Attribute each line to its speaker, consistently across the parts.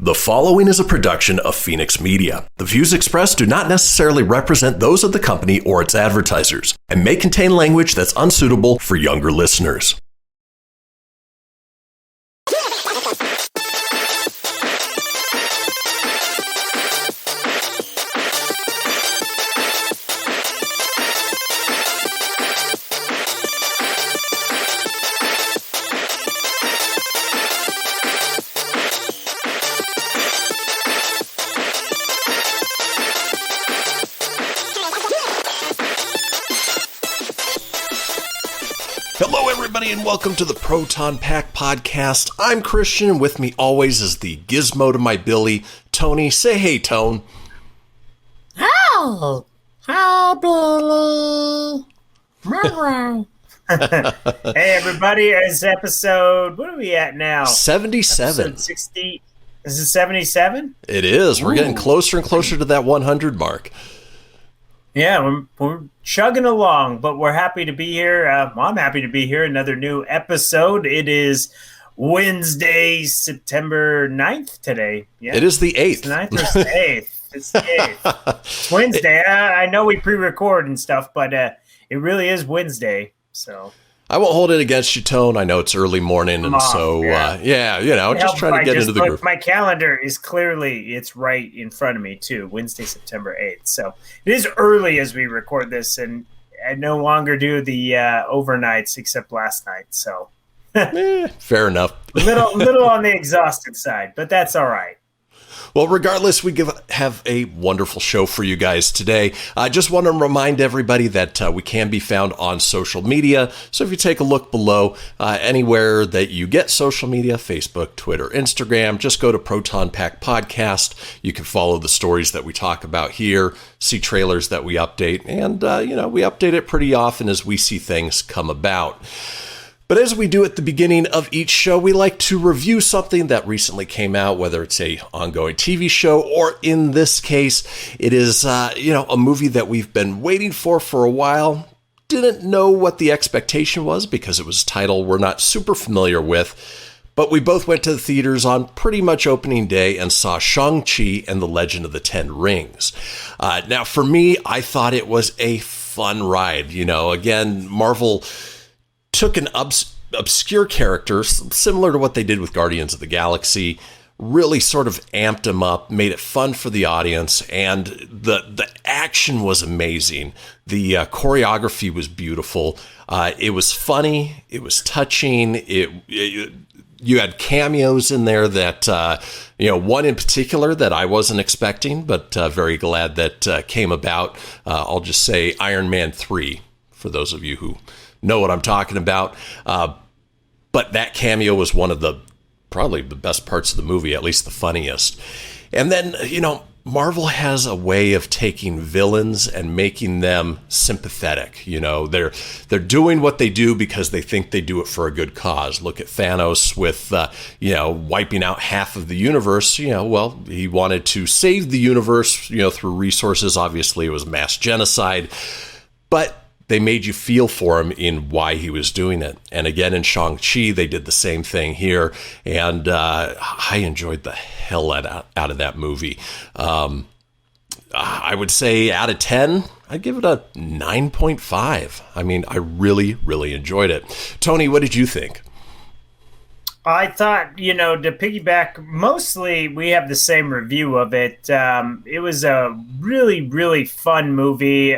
Speaker 1: The following is a production of Fenix Media. The views expressed do not necessarily represent those of the company or its advertisers and may contain language that's unsuitable for younger listeners. Hello, everybody, and welcome to the Proton Pack Podcast. I'm Kristian, and with me always is the gizmo to my Billy, Tony. Say hey, Tone.
Speaker 2: Oh, hi, Billy.
Speaker 3: Hey, everybody, it's episode, what are we at now?
Speaker 1: 77.
Speaker 3: Episode 60. Is it 77?
Speaker 1: It is. We're getting closer and closer to that 100 mark.
Speaker 3: Yeah, we're chugging along, but we're happy to be here. I'm happy to be here. Another new episode. It is Wednesday, September 9th today. Yeah,
Speaker 1: It is the 8th.
Speaker 3: It's 9th or it's the 8th. It's the 8th. It's Wednesday. I know we pre-record and stuff, but it really is Wednesday. So
Speaker 1: I won't hold it against you, Tone. I know it's early morning, and just trying to get into the group.
Speaker 3: My calendar is clearly, it's right in front of me, too. Wednesday, September 8th. So it is early as we record this, and I no longer do the overnights except last night. So
Speaker 1: fair enough.
Speaker 3: little on the exhausted side, but that's all right.
Speaker 1: Well, regardless, we have a wonderful show for you guys today. I just want to remind everybody that we can be found on social media. So if you take a look below, anywhere that you get social media, Facebook, Twitter, Instagram, just go to Proton Pack Podcast. You can follow the stories that we talk about here, see trailers that we update, and, we update it pretty often as we see things come about. But as we do at the beginning of each show, we like to review something that recently came out, whether it's a ongoing TV show or in this case, it is, a movie that we've been waiting for a while. Didn't know what the expectation was because it was a title we're not super familiar with. But we both went to the theaters on pretty much opening day and saw Shang-Chi and the Legend of the Ten Rings. Now, for me, I thought it was a fun ride. Again, Marvel took an obscure character, similar to what they did with Guardians of the Galaxy, really sort of amped him up, made it fun for the audience, and the action was amazing. The choreography was beautiful. It was funny. It was touching. You had cameos in there that, one in particular that I wasn't expecting, but very glad that came about. I'll just say Iron Man 3, for those of you who know what I'm talking about. But that cameo was one of probably the best parts of the movie, at least the funniest. And then, Marvel has a way of taking villains and making them sympathetic. They're doing what they do because they think they do it for a good cause. Look at Thanos with, wiping out half of the universe. He wanted to save the universe, through resources. Obviously, it was mass genocide. But they made you feel for him in why he was doing it. And again, in Shang-Chi, they did the same thing here. And I enjoyed the hell out of that movie. I would say out of 10, I'd give it a 9.5. I mean, I really, really enjoyed it. Tony, what did you think?
Speaker 3: I thought, to piggyback, mostly we have the same review of it. It was a really, really fun movie.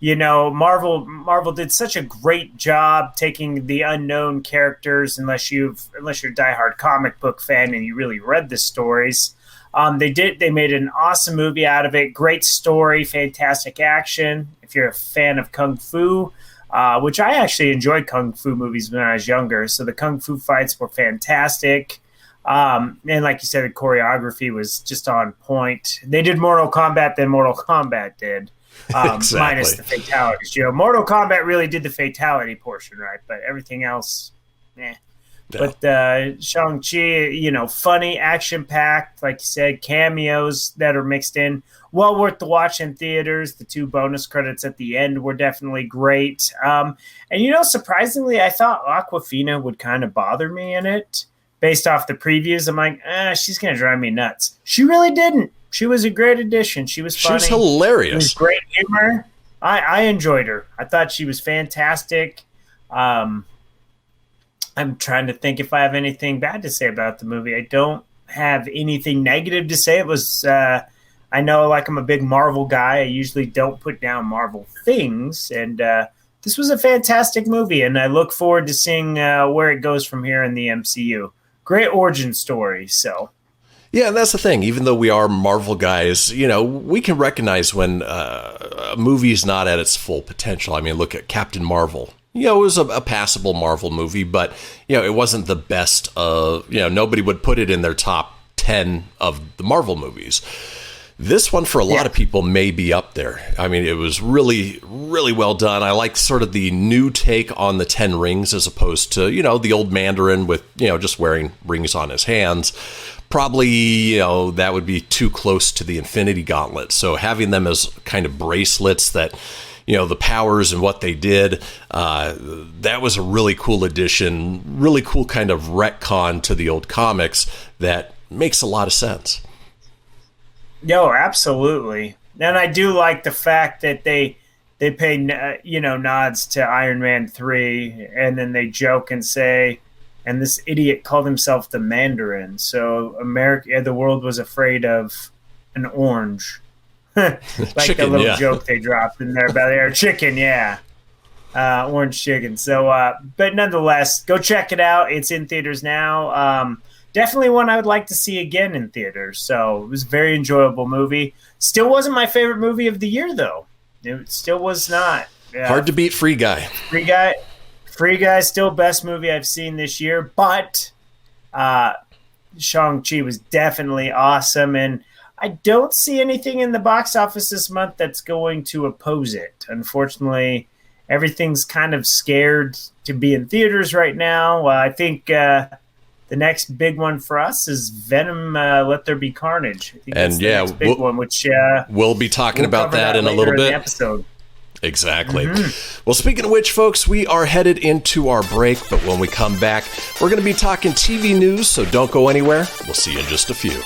Speaker 3: Marvel did such a great job taking the unknown characters, unless you're a diehard comic book fan and you really read the stories. They made an awesome movie out of it. Great story, fantastic action. If you're a fan of Kung Fu, which I actually enjoyed Kung Fu movies when I was younger. So the Kung Fu fights were fantastic. And like you said, the choreography was just on point. They did Mortal Kombat than Mortal Kombat did.
Speaker 1: Exactly.
Speaker 3: Minus the fatalities. Mortal Kombat really did the fatality portion right, but everything else, eh. No. But Shang-Chi, funny, action-packed, like you said, cameos that are mixed in. Well worth the watch in theaters. The 2 bonus credits at the end were definitely great. And surprisingly, I thought Aquafina would kind of bother me in it based off the previews, I'm like, she's going to drive me nuts. She really didn't. She was a great addition. She was funny.
Speaker 1: She was hilarious.
Speaker 3: She was great humor. I enjoyed her. I thought she was fantastic. I'm trying to think if I have anything bad to say about the movie. I don't have anything negative to say. It was, I know, like, I'm a big Marvel guy. I usually don't put down Marvel things, and this was a fantastic movie, and I look forward to seeing where it goes from here in the MCU. Great origin story, so.
Speaker 1: Yeah, and that's the thing. Even though we are Marvel guys, we can recognize when a movie's not at its full potential. I mean, look at Captain Marvel. It was a passable Marvel movie, but, it wasn't the best of, nobody would put it in their top 10 of the Marvel movies. This one, for a lot of people, may be up there. I mean, it was really, really well done. I like sort of the new take on the 10 rings as opposed to, the old Mandarin with, just wearing rings on his hands. Probably, that would be too close to the Infinity Gauntlet. So having them as kind of bracelets that, the powers and what they did, that was a really cool addition, really cool kind of retcon to the old comics that makes a lot of sense.
Speaker 3: No, absolutely. And I do like the fact that they pay, nods to Iron Man 3, and then they joke and say, and this idiot called himself the Mandarin. So the world was afraid of an orange. Like
Speaker 1: chicken,
Speaker 3: the little joke they dropped in there about their chicken, orange chicken. So, but nonetheless, go check it out. It's in theaters now. Definitely one I would like to see again in theaters. So it was a very enjoyable movie. Still wasn't my favorite movie of the year, though. It still was not.
Speaker 1: Hard to beat Free Guy.
Speaker 3: Free Guy, still best movie I've seen this year. But Shang-Chi was definitely awesome. And I don't see anything in the box office this month that's going to oppose it. Unfortunately, everything's kind of scared to be in theaters right now. I think... the next big one for us is Venom, Let There Be Carnage. I think that's the next big one, which
Speaker 1: we'll be talking about that in a little bit.
Speaker 3: Episode.
Speaker 1: Exactly. Well, speaking of which, folks, we are headed into our break, but when we come back, we're going to be talking TV news, so don't go anywhere. We'll see you in just a few.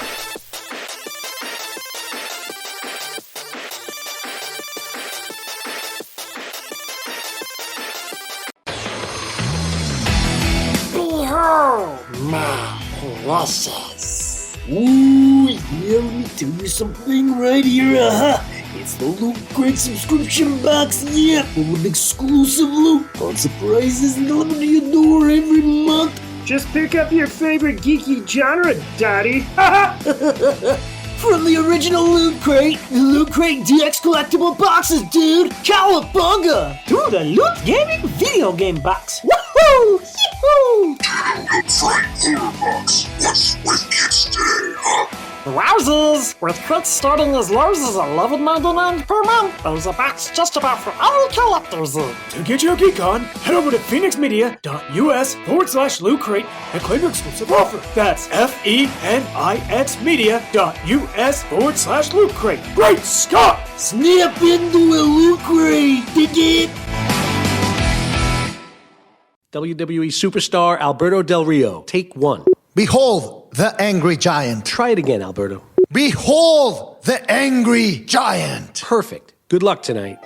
Speaker 2: My precious. Ooh, yeah, let me tell you something right here. It's the Loot Crate subscription box, full of exclusive loot, fun surprises delivered to your door every month.
Speaker 4: Just pick up your favorite geeky genre, Daddy.
Speaker 2: From the original Loot Crate, the Loot Crate DX collectible boxes, dude! Cowabunga!
Speaker 4: To the Loot Gaming video game box.
Speaker 2: Woohoo! Yee-hoo!
Speaker 5: What's with kids today, huh?
Speaker 4: Wowzers! With crates starting as low as $11.99 per month, there's a box just about for all collectors.
Speaker 6: To get your geek on, head over to phoenixmedia.us/Loot Crate and claim your exclusive offer. That's FENIXmedia.us/Loot Crate. Great Scott!
Speaker 2: Snap into a Loot Crate, dig it?
Speaker 7: WWE superstar Alberto Del Rio, take one.
Speaker 8: Behold the angry giant.
Speaker 7: Try it again, Alberto.
Speaker 8: Behold the angry giant.
Speaker 7: Perfect. Good luck tonight.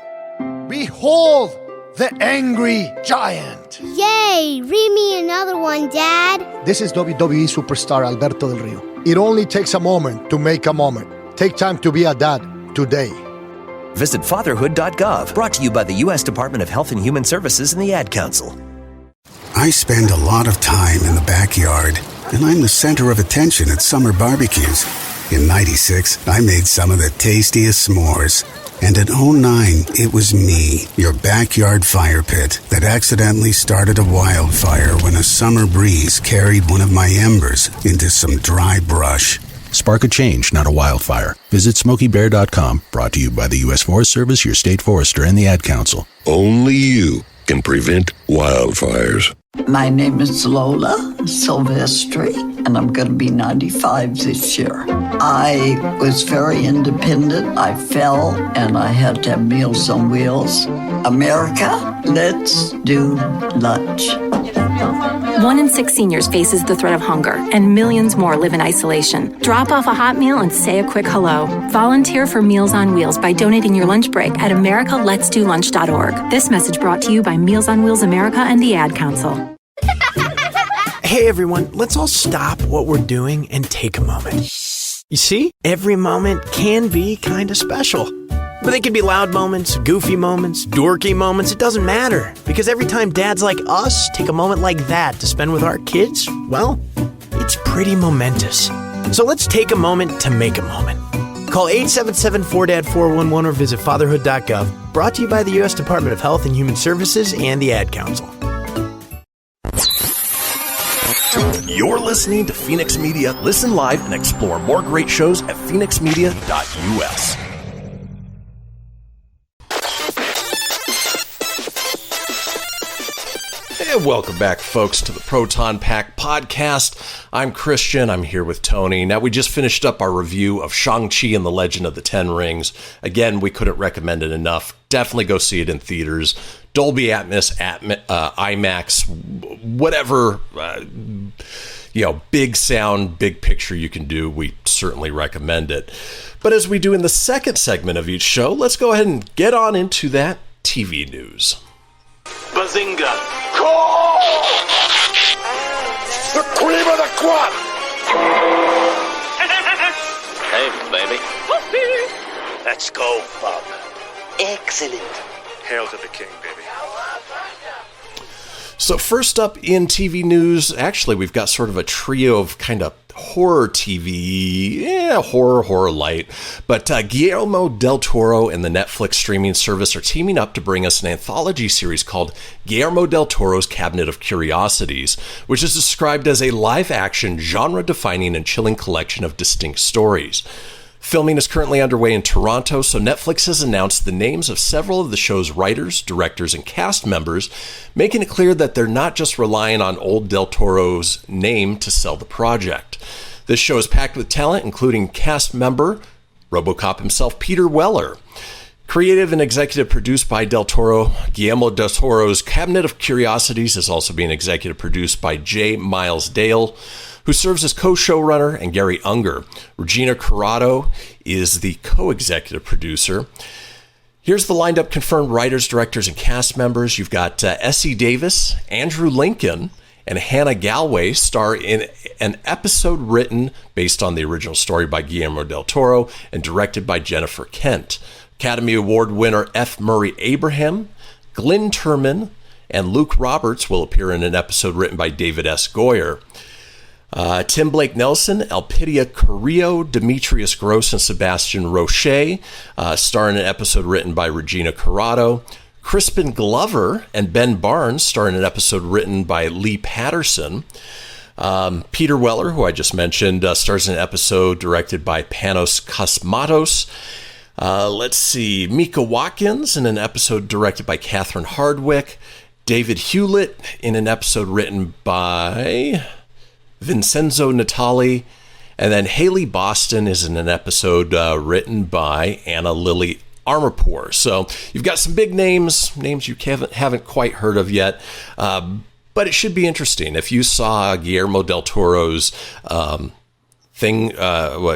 Speaker 8: Behold the angry giant.
Speaker 9: Yay! Read me another one, Dad.
Speaker 8: This is WWE superstar Alberto Del Rio. It only takes a moment to make a moment. Take time to be a dad today.
Speaker 10: Visit fatherhood.gov, brought to you by the U.S. Department of Health and Human Services and the Ad Council.
Speaker 5: I spend a lot of time in the backyard, and I'm the center of attention at summer barbecues. In '96, I made some of the tastiest s'mores. And in '09, it was me, your backyard fire pit, that accidentally started a wildfire when a summer breeze carried one of my embers into some dry brush.
Speaker 11: Spark a change, not a wildfire. Visit SmokeyBear.com, brought to you by the U.S. Forest Service, your state forester, and the Ad Council.
Speaker 5: Only you can prevent wildfires.
Speaker 12: My name is Lola Silvestri, and I'm going to be 95 this year. I was very independent. I fell, and I had to have Meals on Wheels. America, let's do lunch.
Speaker 13: 1 in 6 seniors faces the threat of hunger, and millions more live in isolation. Drop off a hot meal and say a quick hello. Volunteer for Meals on Wheels by donating your lunch break at americaletsdolunch.org. This message brought to you by Meals on Wheels America and the Ad Council.
Speaker 14: Hey everyone, let's all stop what we're doing and take a moment. You see, every moment can be kind of special. But they can be loud moments, goofy moments, dorky moments, it doesn't matter. Because every time dads like us take a moment like that to spend with our kids, well, it's pretty momentous. So let's take a moment to make a moment. Call 877-4DAD-411 or visit fatherhood.gov. Brought to you by the U.S. Department of Health and Human Services and the Ad Council.
Speaker 1: You're listening to Phoenix Media. Listen live and explore more great shows at phoenixmedia.us. And welcome back, folks, to the Proton Pack podcast. I'm Kristian. I'm here with Tony. Now, we just finished up our review of Shang-Chi and the Legend of the Ten Rings. Again, we couldn't recommend it enough. Definitely go see it in theaters. Dolby Atmos, IMAX, whatever, big sound, big picture you can do. We certainly recommend it. But as we do in the second segment of each show, let's go ahead and get on into that TV news.
Speaker 6: Bazinga! The cream of the crop!
Speaker 15: Hey, baby.
Speaker 6: Let's go, Bob.
Speaker 15: Excellent.
Speaker 6: Hail to the king, baby.
Speaker 1: So first up in TV news, actually, we've got sort of a trio of kind of horror TV, horror light. But Guillermo del Toro and the Netflix streaming service are teaming up to bring us an anthology series called Guillermo del Toro's Cabinet of Curiosities, which is described as a live-action, genre-defining and chilling collection of distinct stories. Filming is currently underway in Toronto, so Netflix has announced the names of several of the show's writers, directors, and cast members, making it clear that they're not just relying on old Del Toro's name to sell the project. This show is packed with talent, including cast member, RoboCop himself, Peter Weller. Creative and executive produced by Del Toro, Guillermo del Toro's Cabinet of Curiosities is also being executive produced by J. Miles Dale, who serves as co-showrunner, and Gary Unger. Regina Corrado is the co-executive producer. Here's the lined up confirmed writers, directors, and cast members. You've got Essie Davis, Andrew Lincoln, and Hannah Galway star in an episode written based on the original story by Guillermo del Toro and directed by Jennifer Kent. Academy Award winner F. Murray Abraham, Glynn Turman, and Luke Roberts will appear in an episode written by David S. Goyer. Tim Blake Nelson, Elpidia Carrillo, Demetrius Gross, and Sebastian Roche star in an episode written by Regina Corrado. Crispin Glover and Ben Barnes star in an episode written by Lee Patterson. Peter Weller, who I just mentioned, stars in an episode directed by Panos Cosmatos. Let's see, Mika Watkins in an episode directed by Catherine Hardwicke. David Hewlett in an episode written by Vincenzo Natali, and then Haley Boston is in an episode written by Anna Lily Armourpour. So you've got some big names you haven't quite heard of yet, but it should be interesting. If you saw Guillermo del Toro's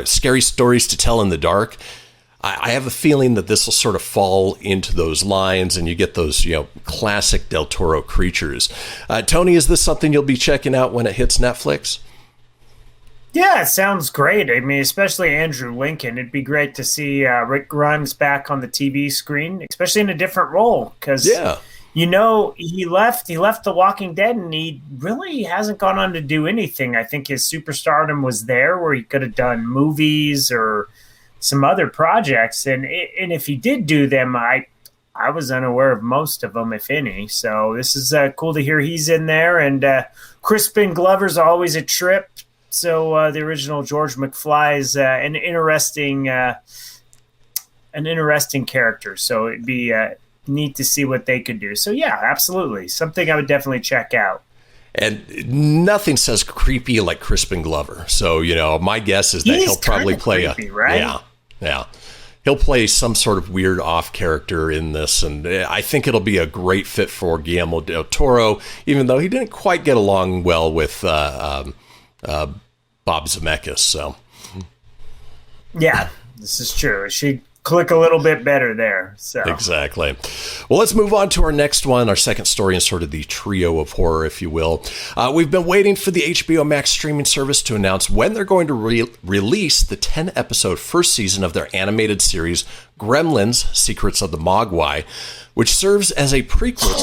Speaker 1: Scary Stories to Tell in the Dark, I have a feeling that this will sort of fall into those lines, and you get those, classic Del Toro creatures. Tony, is this something you'll be checking out when it hits Netflix?
Speaker 3: Yeah, it sounds great. I mean, especially Andrew Lincoln. It'd be great to see Rick Grimes back on the TV screen, especially in a different role, because he left The Walking Dead, and he really hasn't gone on to do anything. I think his superstardom was there, where he could have done movies or some other projects, and if he did do them, I was unaware of most of them, if any. So this is cool to hear he's in there, and Crispin Glover's always a trip. So the original George McFly is an interesting character. So it'd be neat to see what they could do. So yeah, absolutely, something I would definitely check out.
Speaker 1: And nothing says creepy like Crispin Glover. So, my guess is that he'll probably play
Speaker 3: creepy, right?
Speaker 1: Yeah. he'll play some sort of weird off character in this, and I think it'll be a great fit for Guillermo del Toro, even though he didn't quite get along well with Bob Zemeckis. So,
Speaker 3: yeah, this is true. She'd click a little bit better there. So
Speaker 1: exactly. Well, let's move on to our next one, our second story in sort of the trio of horror, if you will. We've been waiting for the HBO Max streaming service to announce when they're going to release the 10-episode first season of their animated series, Gremlins, Secrets of the Mogwai, which serves as a prequel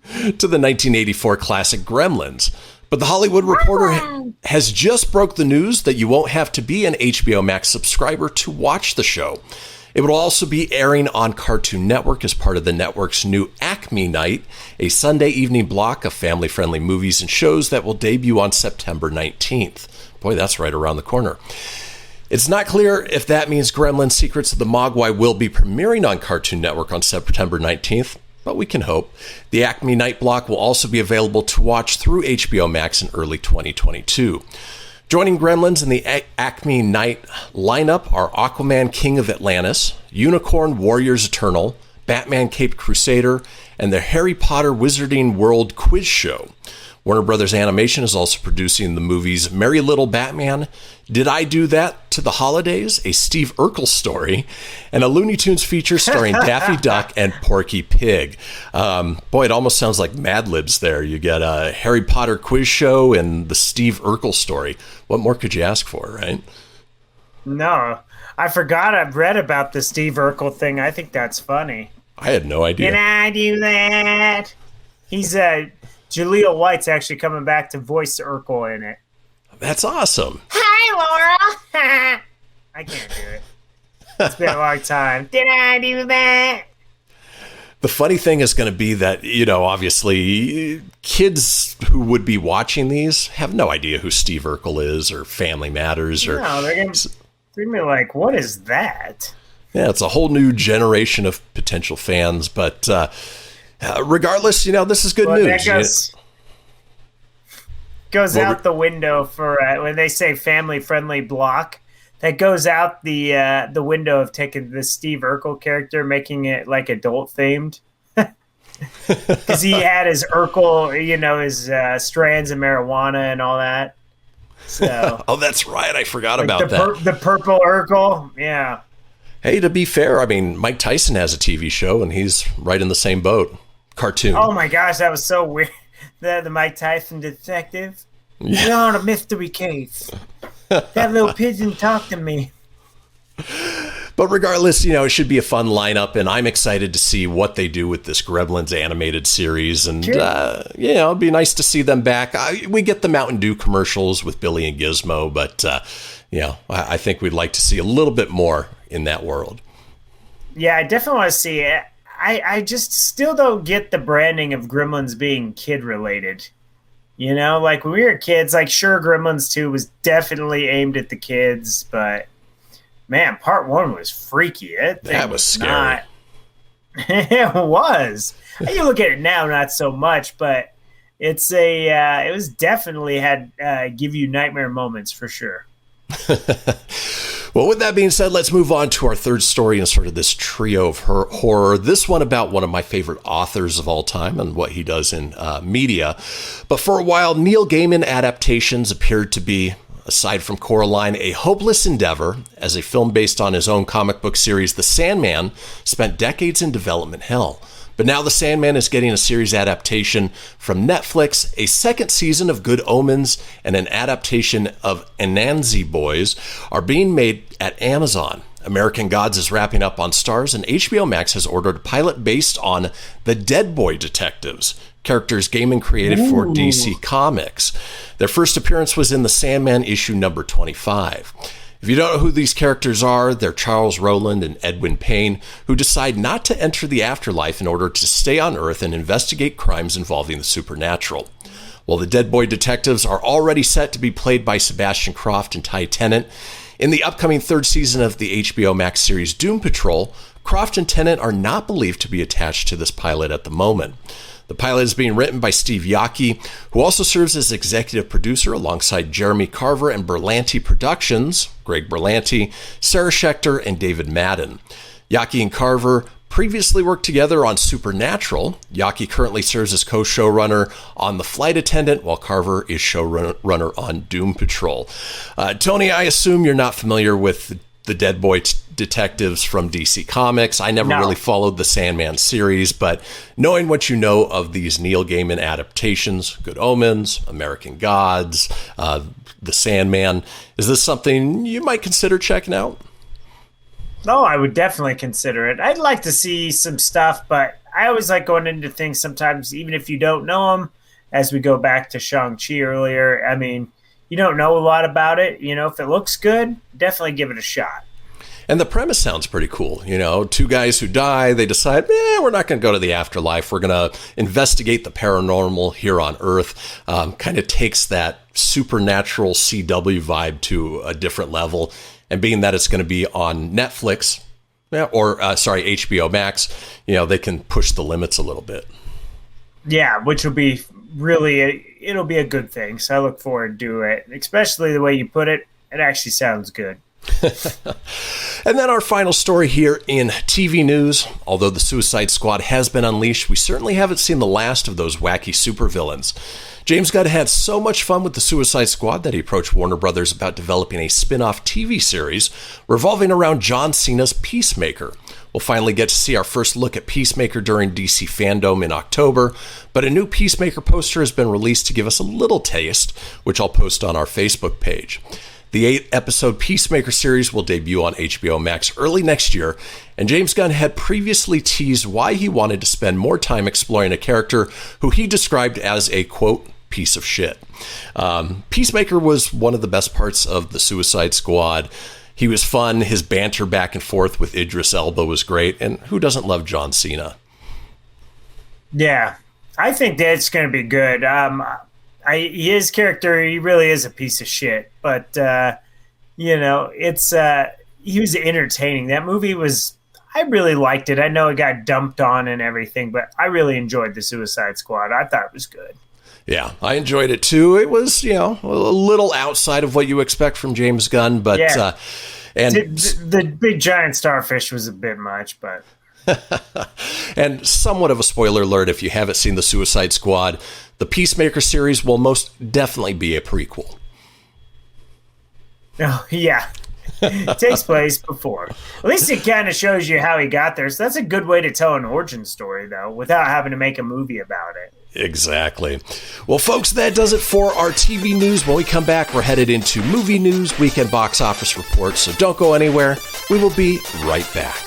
Speaker 1: to the 1984 classic Gremlins. But the Hollywood Reporter has just broke the news that you won't have to be an HBO Max subscriber to watch the show. It will also be airing on Cartoon Network as part of the network's new Acme Night, a Sunday evening block of family-friendly movies and shows that will debut on September 19th. Boy, that's right around the corner. It's not clear if that means Gremlins Secrets of the Mogwai will be premiering on Cartoon Network on September 19th, but we can hope. The Acme Night block will also be available to watch through HBO Max in early 2022. Joining Gremlins in the Acme Night lineup are Aquaman King of Atlantis, Unicorn Warriors Eternal, Batman Caped Crusader, and the Harry Potter Wizarding World Quiz Show. Warner Brothers Animation is also producing the movies Merry Little Batman, Did I Do That to the Holidays, a Steve Urkel story, and a Looney Tunes feature starring Daffy Duck and Porky Pig. Boy, it almost sounds like Mad Libs there. You get a Harry Potter quiz show and the Steve Urkel story. What more could you ask for, right?
Speaker 3: No, I forgot I've read about the Steve Urkel thing. I think that's funny.
Speaker 1: I had no idea.
Speaker 3: Can I do that? He's Jaleel White's actually coming back to voice Urkel in it.
Speaker 1: That's awesome.
Speaker 3: Hi, Laura. I can't do it. It's been a long time. Did I do that?
Speaker 1: The funny thing is going to be that, obviously kids who would be watching these have no idea who Steve Urkel is or Family Matters.
Speaker 3: No, they're going to be like, what is that?
Speaker 1: Yeah, it's a whole new generation of potential fans, but regardless, this is good news.
Speaker 3: That goes out the window for when they say family-friendly block. That goes out the window of taking the Steve Urkel character, making it like adult-themed. Because he had his Urkel, his strands of marijuana and all that. So,
Speaker 1: oh, that's right. I forgot about that.
Speaker 3: The purple Urkel, yeah.
Speaker 1: Hey, to be fair, Mike Tyson has a TV show, and he's right in the same boat. Cartoon.
Speaker 3: Oh my gosh, that was so weird. The Mike Tyson detective. Yeah. You're on a mystery case. That little pigeon talked to me.
Speaker 1: But regardless, it should be a fun lineup, and I'm excited to see what they do with this Gremlins animated series. And, it'd be nice to see them back. We get the Mountain Dew commercials with Billy and Gizmo, but, I think we'd like to see a little bit more in that world.
Speaker 3: Yeah, I definitely want to see it. I just still don't get the branding of Gremlins being kid-related. Like when we were kids, sure, Gremlins 2 was definitely aimed at the kids, but, man, part 1 was freaky.
Speaker 1: That was scary.
Speaker 3: It was. You look at it now, not so much, but it was definitely had give you nightmare moments for sure.
Speaker 1: Well, with that being said, let's move on to our third story in sort of this trio of horror. This one about one of my favorite authors of all time and what he does in media. But for a while, Neil Gaiman adaptations appeared to be, aside from Coraline, a hopeless endeavor, as a film based on his own comic book series, The Sandman, spent decades in development hell. But now The Sandman is getting a series adaptation from Netflix, a second season of Good Omens, and an adaptation of Anansi Boys are being made at Amazon. American Gods is wrapping up on Starz, and HBO Max has ordered a pilot based on the Dead Boy Detectives, characters Gaiman created for DC Comics. Their first appearance was in The Sandman issue number 25. If you don't know who these characters are, they're Charles Rowland and Edwin Payne, who decide not to enter the afterlife in order to stay on Earth and investigate crimes involving the supernatural. While the Dead Boy Detectives are already set to be played by Sebastian Croft and Ty Tennant, in the upcoming third season of the HBO Max series Doom Patrol, Croft and Tennant are not believed to be attached to this pilot at the moment. The pilot is being written by Steve Yockey, who also serves as executive producer alongside Jeremy Carver and Berlanti Productions, Greg Berlanti, Sarah Schechter, and David Madden. Yockey and Carver previously worked together on Supernatural. Yockey currently serves as co-showrunner on The Flight Attendant, while Carver is showrunner on Doom Patrol. Tony, I assume you're not familiar with the Dead Boy detectives from DC Comics. I never really followed the Sandman series, but knowing what you know of these Neil Gaiman adaptations, Good Omens, American Gods, the Sandman, is this something you might consider checking out?
Speaker 3: No, I would definitely consider it. I'd like to see some stuff, but I always like going into things sometimes, even if you don't know them, as we go back to Shang-Chi earlier. I mean, you don't know a lot about it. You know, if it looks good, definitely give it a shot.
Speaker 1: And the premise sounds pretty cool. You know, two guys who die, they decide, we're not going to go to the afterlife. We're going to investigate the paranormal here on Earth. Kind of takes that supernatural CW vibe to a different level. And being that it's going to be on Netflix, HBO Max, you know, they can push the limits a little bit. Yeah,
Speaker 3: which will be really, it'll be a good thing. So I look forward to it, especially the way you put it. It actually sounds good.
Speaker 1: And then our final story here in TV news. Although the Suicide Squad has been unleashed, we certainly haven't seen the last of those wacky supervillains. James Gunn had so much fun with the Suicide Squad that he approached Warner Brothers about developing a spin-off TV series revolving around John Cena's Peacemaker. We'll finally get to see our first look at Peacemaker during DC Fandom in October, but a new Peacemaker poster has been released to give us a little taste, which I'll post on our Facebook page. The 8-episode Peacemaker series will debut on HBO Max early next year, and James Gunn had previously teased why he wanted to spend more time exploring a character who he described as a, quote, piece of shit. Peacemaker was one of the best parts of the Suicide Squad. He was fun. His banter back and forth with Idris Elba was great. And who doesn't love John Cena?
Speaker 3: Yeah, I think that's going to be good. His character, he really is a piece of shit. But, you know, he was entertaining. That movie I really liked it. I know it got dumped on and everything, but I really enjoyed the Suicide Squad. I thought it was good.
Speaker 1: Yeah, I enjoyed it too. It was, you know, a little outside of what you expect from James Gunn, but and
Speaker 3: the big giant starfish was a bit much, but
Speaker 1: and somewhat of a spoiler alert if you haven't seen the Suicide Squad, the Peacemaker series will most definitely be a prequel.
Speaker 3: Oh, yeah. It takes place before. At least it kind of shows you how he got there. So that's a good way to tell an origin story, though, without having to make a movie about it.
Speaker 1: Exactly. Well, folks, that does it for our TV news. When we come back, we're headed into movie news, weekend box office reports. So don't go anywhere. We will be right back.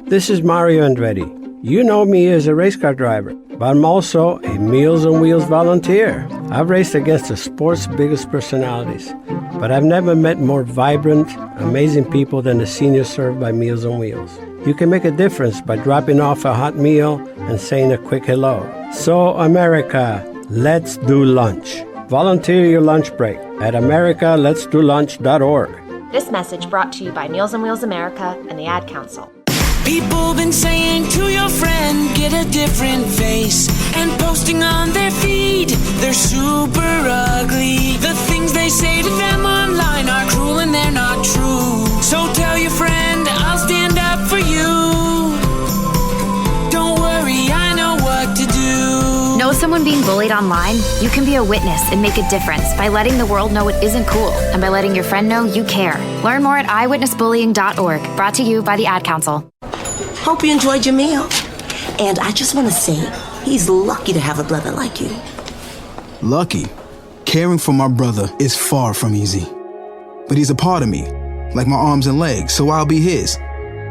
Speaker 16: This is Mario Andretti. You know me as a race car driver, but I'm also a Meals on Wheels volunteer. I've raced against the sport's biggest personalities, but I've never met more vibrant, amazing people than the seniors served by Meals on Wheels. You can make a difference by dropping off a hot meal and saying a quick hello. So, America, let's do lunch. Volunteer your lunch break at americaletsdolunch.org.
Speaker 17: This message brought to you by Meals on Wheels America and the Ad Council.
Speaker 18: People been saying to your friend, get a different face, and posting on their feed, they're super ugly. The things they say to them online are cruel and they're not true. So tell your friend, I'll stand up for you. Don't worry, I know what to do.
Speaker 17: Know someone being bullied online? You can be a witness and make a difference by letting the world know it isn't cool, and by letting your friend know you care. Learn more at eyewitnessbullying.org. Brought to you by the Ad Council.
Speaker 19: Hope you enjoyed your meal. And I just want to say, he's lucky to have a brother like you.
Speaker 20: Lucky? Caring for my brother is far from easy. But he's a part of me, like my arms and legs, so I'll be his.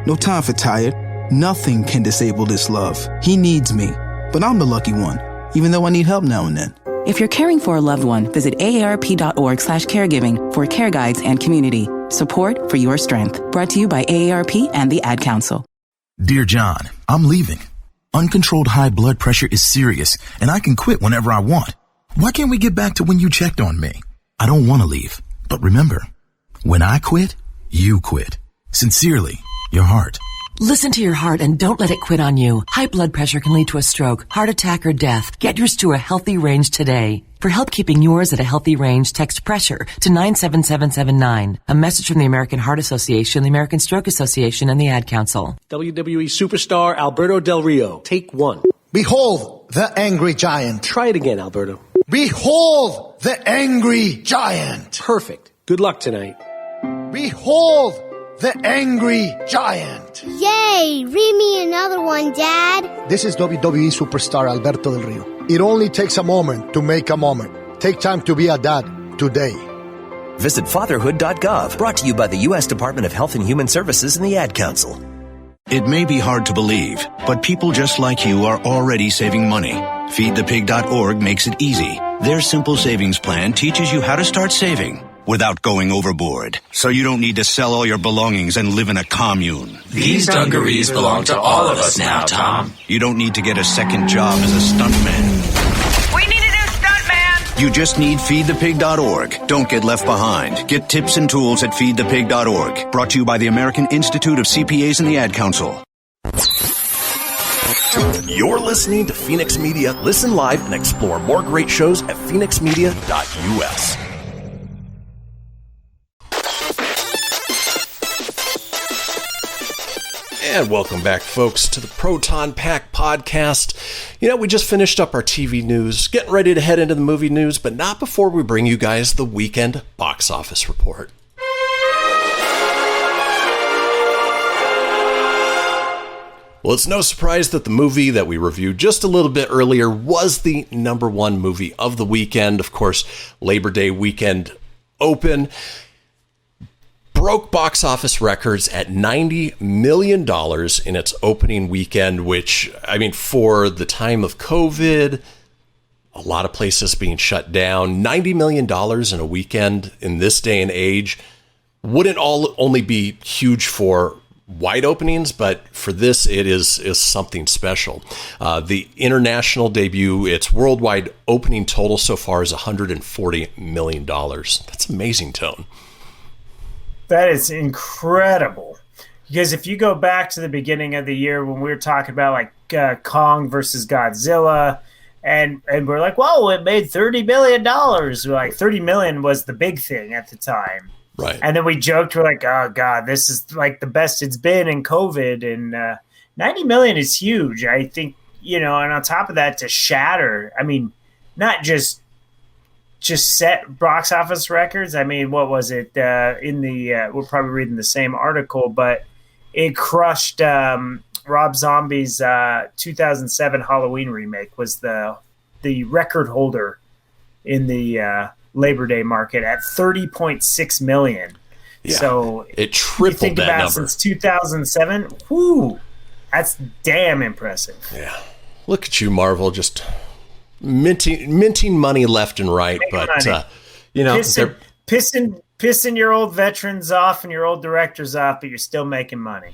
Speaker 20: No time for tired. Nothing can disable this love. He needs me, but I'm the lucky one, even though I need help now and then.
Speaker 21: If you're caring for a loved one, visit aarp.org/caregiving for care guides and community. Support for your strength. Brought to you by AARP and the Ad Council.
Speaker 22: Dear John, I'm leaving. Uncontrolled high blood pressure is serious, and I can quit whenever I want. Why can't we get back to when you checked on me? I don't want to leave, but remember, when I quit, You quit. Sincerely, your heart.
Speaker 2: Listen to your heart and don't let it quit on you. High blood pressure can lead to a stroke, heart attack, or death. Get yours to a healthy range today. For help keeping yours at a healthy range, text PRESSURE to 97779. A message from the American Heart Association, the American Stroke Association, and the Ad Council.
Speaker 7: WWE superstar Alberto Del Rio. Take one.
Speaker 8: Behold the angry giant.
Speaker 7: Try it again, Alberto.
Speaker 8: Behold the angry giant.
Speaker 7: Perfect. Good luck tonight.
Speaker 8: Behold the angry giant.
Speaker 9: Yay! Read me another one, Dad.
Speaker 8: This is WWE superstar Alberto Del Rio. It only takes a moment to make a moment. Take time to be a dad today.
Speaker 10: Visit fatherhood.gov, brought to you by the U.S. Department of Health and Human Services and the Ad Council.
Speaker 4: It may be hard to believe, but people just like you are already saving money. FeedThePig.org makes it easy. Their simple savings plan teaches you how to start saving without going overboard, so you don't need to sell all your belongings and live in a commune.
Speaker 23: These dungarees belong to all of us now, Tom.
Speaker 4: You don't need to get a second job as a stuntman.
Speaker 24: We need a new stuntman!
Speaker 4: You just need FeedThePig.org. Don't get left behind. Get tips and tools at FeedThePig.org. Brought to you by the American Institute of CPAs and the Ad Council.
Speaker 1: You're listening to Phoenix Media. Listen live and explore more great shows at phoenixmedia.us. And welcome back, folks, to the Proton Pack podcast. You know, we just finished up our TV news, getting ready to head into the movie news, but not before we bring you guys the weekend box office report. Well, it's no surprise that the movie that we reviewed just a little bit earlier was the number one movie of the weekend. Of course, Labor Day weekend open. Broke box office records at $90 million in its opening weekend, which, I mean, for the time of COVID, a lot of places being shut down, $90 million in a weekend in this day and age wouldn't only be huge for wide openings, but for this, it is something special. The international debut, its worldwide opening total so far is $140 million. That's amazing, Tone.
Speaker 3: That is incredible. Because if you go back to the beginning of the year when we were talking about like Kong versus Godzilla, and we're like, whoa, it made $30 million. We're like, 30 million was the big thing at the time.
Speaker 1: Right.
Speaker 3: And then we joked, we're like, oh, God, this is like the best it's been in COVID. And 90 million is huge. I think, you know, and on top of that, to shatter, I mean, not just set box office records. I mean, what was it we're probably reading the same article, but it crushed Rob Zombie's 2007 Halloween remake was the record holder in the Labor Day market at 30.6 million.
Speaker 1: Yeah,
Speaker 3: so
Speaker 1: it tripled
Speaker 3: you think
Speaker 1: that
Speaker 3: about
Speaker 1: number.
Speaker 3: Since 2007. Whoo, that's damn impressive.
Speaker 1: Yeah. Look at you, Marvel, just minting money left and right, but you know,
Speaker 3: pissing your old veterans off and your old directors off, but you're still making money.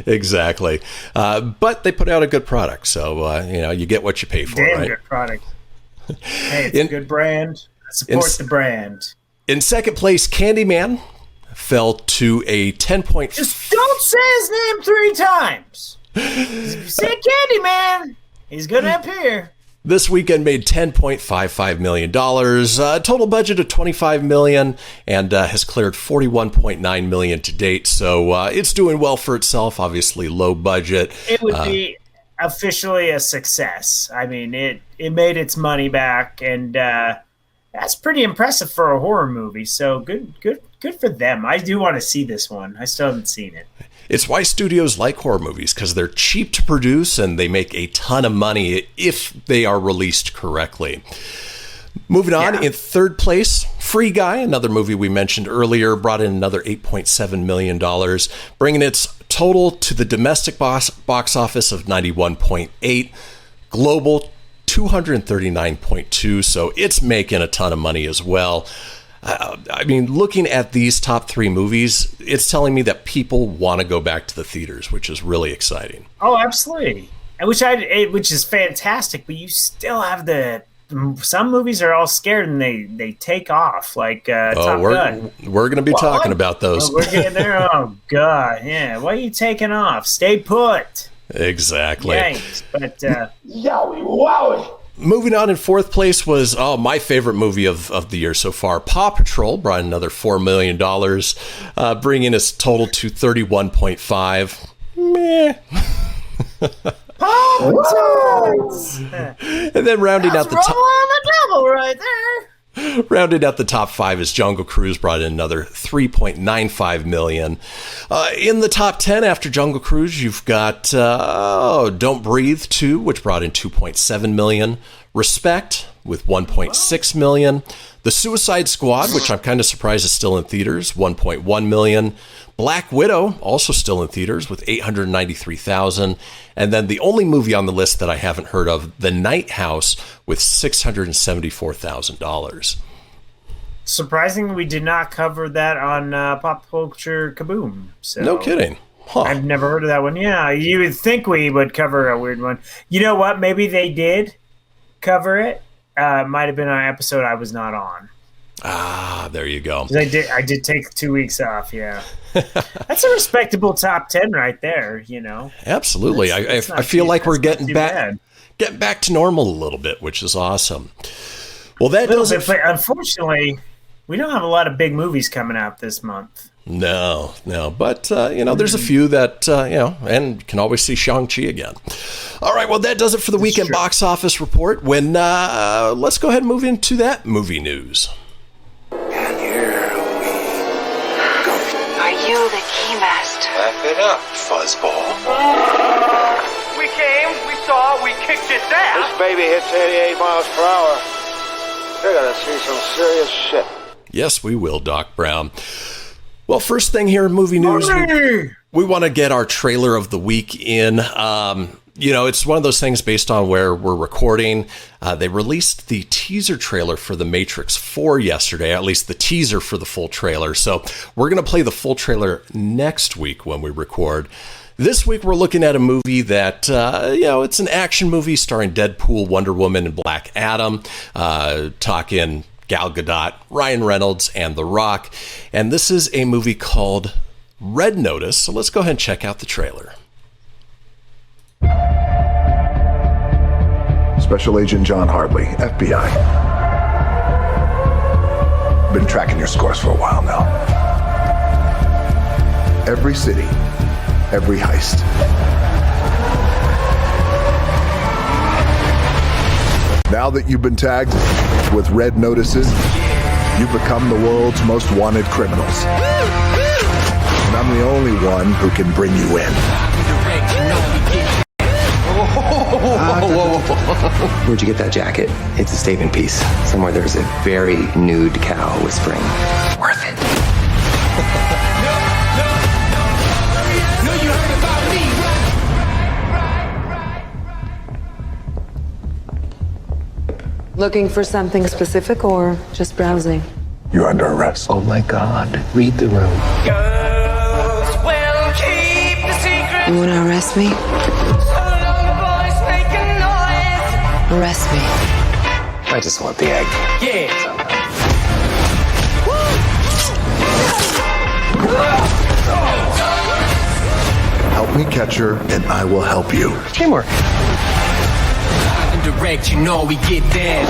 Speaker 1: Exactly. But they put out a good product, so you know, you get what you pay for.
Speaker 3: Damn
Speaker 1: right?
Speaker 3: Good product. Hey, it's a good brand. Support the brand.
Speaker 1: In second place, Candyman fell to a 10 point.
Speaker 3: Just don't say his name 3 times. If you say Candyman, he's gonna appear.
Speaker 1: This weekend made $10.55 million, total budget of $25 million, and has cleared $41.9 million to date. So it's doing well for itself. Obviously, low budget.
Speaker 3: It would be officially a success. I mean, it made its money back, and that's pretty impressive for a horror movie. So good for them. I do want to see this one. I still haven't seen it.
Speaker 1: It's why studios like horror movies, because they're cheap to produce and they make a ton of money if they are released correctly. Moving on, in third place, Free Guy, another movie we mentioned earlier, brought in another $8.7 million, bringing its total to the domestic box office of 91.8, global 239.2, so it's making a ton of money as well. I mean, looking at these top 3 movies, it's telling me that people want to go back to the theaters, which is really exciting.
Speaker 3: Oh, absolutely. Which is fantastic, but you still have the some movies are all scared and they take off, like Top Gun.
Speaker 1: We're going to be talking about those.
Speaker 3: We're getting there. Oh God, yeah. Why are you taking off? Stay put.
Speaker 1: Exactly.
Speaker 3: Yikes. But
Speaker 6: yowie, wowie.
Speaker 1: Moving on in fourth place was my favorite movie of the year so far. Paw Patrol brought in another $4 million, bringing its total to 31.5. Meh. And then rounding out the top.
Speaker 3: The devil right there.
Speaker 1: Rounded out the top 5 is Jungle Cruise, brought in another $3.95 million. In the top 10 after Jungle Cruise, you've got Don't Breathe 2, which brought in $2.7 million. Respect with $1.6 million. The Suicide Squad, which I'm kind of surprised is still in theaters, $1.1 million. Black Widow, also still in theaters with $893,000. And then the only movie on the list that I haven't heard of, The Night House, with $674,000.
Speaker 3: Surprisingly, we did not cover that on Pop Culture Kaboom. So
Speaker 1: no kidding. Huh.
Speaker 3: I've never heard of that one. Yeah, you would think we would cover a weird one. You know what? Maybe they did cover it. Might have been an episode I was not on.
Speaker 1: Ah, there you go.
Speaker 3: I did take 2 weeks off, yeah. That's a respectable top 10 right there, you know.
Speaker 1: Absolutely. I feel like we're getting back to normal a little bit, which is awesome. Well, that does it.
Speaker 3: But unfortunately, we don't have a lot of big movies coming out this month.
Speaker 1: No. But, there's a few that, and can always see Shang-Chi again. All right, well, that does it for the weekend box office report. Let's go ahead and move into that movie news.
Speaker 6: And here we go.
Speaker 5: Are you the keymaster?
Speaker 6: Wrap it up, fuzzball.
Speaker 11: We came, we saw, we kicked its ass.
Speaker 6: This baby hits 88 miles per hour. You're gonna see some serious shit.
Speaker 1: Yes, we will, Doc Brown. Well, first thing here in movie news, we want to get our trailer of the week in. It's one of those things based on where we're recording. They released the teaser trailer for The Matrix 4 yesterday, at least the teaser for the full trailer. So we're going to play the full trailer next week when we record. This week, we're looking at a movie that, it's an action movie starring Deadpool, Wonder Woman, and Black Adam. Talking Gal Gadot, Ryan Reynolds, and The Rock. And this is a movie called Red Notice. So let's go ahead and check out the trailer.
Speaker 12: Special Agent John Hartley, FBI. Been tracking your scores for a while now. Every city, every heist. Now that you've been tagged with red notices, you've become the world's most wanted criminals. And I'm the only one who can bring you in.
Speaker 24: Where'd you get that jacket? It's a statement piece. Somewhere there's a very nude cow whispering, worth it.
Speaker 25: Looking for something specific or just browsing?
Speaker 12: You're under arrest.
Speaker 24: Oh my God. Read the room.
Speaker 25: You want to arrest me? Arrest me.
Speaker 24: I just want the egg.
Speaker 25: Yeah.
Speaker 12: Help me catch her, and I will help you.
Speaker 24: Teamwork.
Speaker 11: Direct, we get that.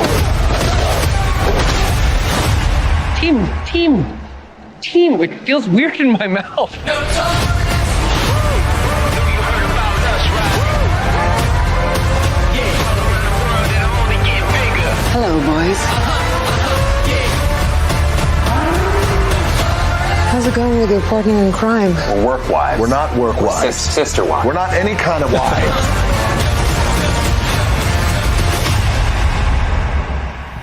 Speaker 26: Team. It feels weird in my mouth.
Speaker 25: Hello, boys. How's it going with your partner in crime?
Speaker 12: We're work wives. We're not work wives.
Speaker 24: Sister wives.
Speaker 12: We're not any kind of wives.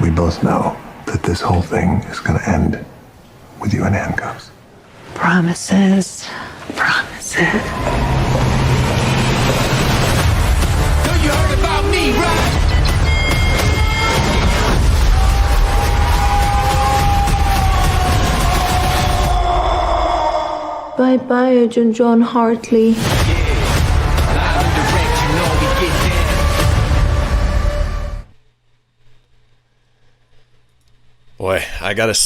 Speaker 12: We both know that this whole thing is going to end with you in handcuffs.
Speaker 25: Promises.
Speaker 11: You heard about me, right?
Speaker 25: Bye-bye, Agent John Hartley.
Speaker 1: Boy, I gotta.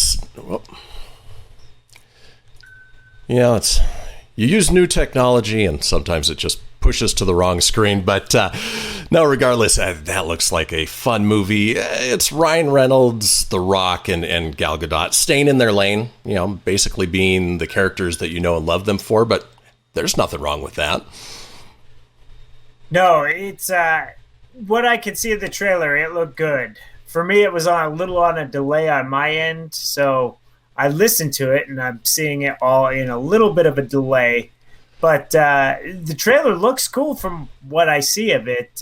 Speaker 1: Well, it's you use new technology, and sometimes it just pushes to the wrong screen. But no, regardless, that looks like a fun movie. It's Ryan Reynolds, The Rock, and Gal Gadot staying in their lane. Basically being the characters that you know and love them for. But there's nothing wrong with that.
Speaker 3: No, it's what I could see of the trailer. It looked good. For me, it was a little on a delay on my end, so I listened to it, and I'm seeing it all in a little bit of a delay. But the trailer looks cool from what I see of it.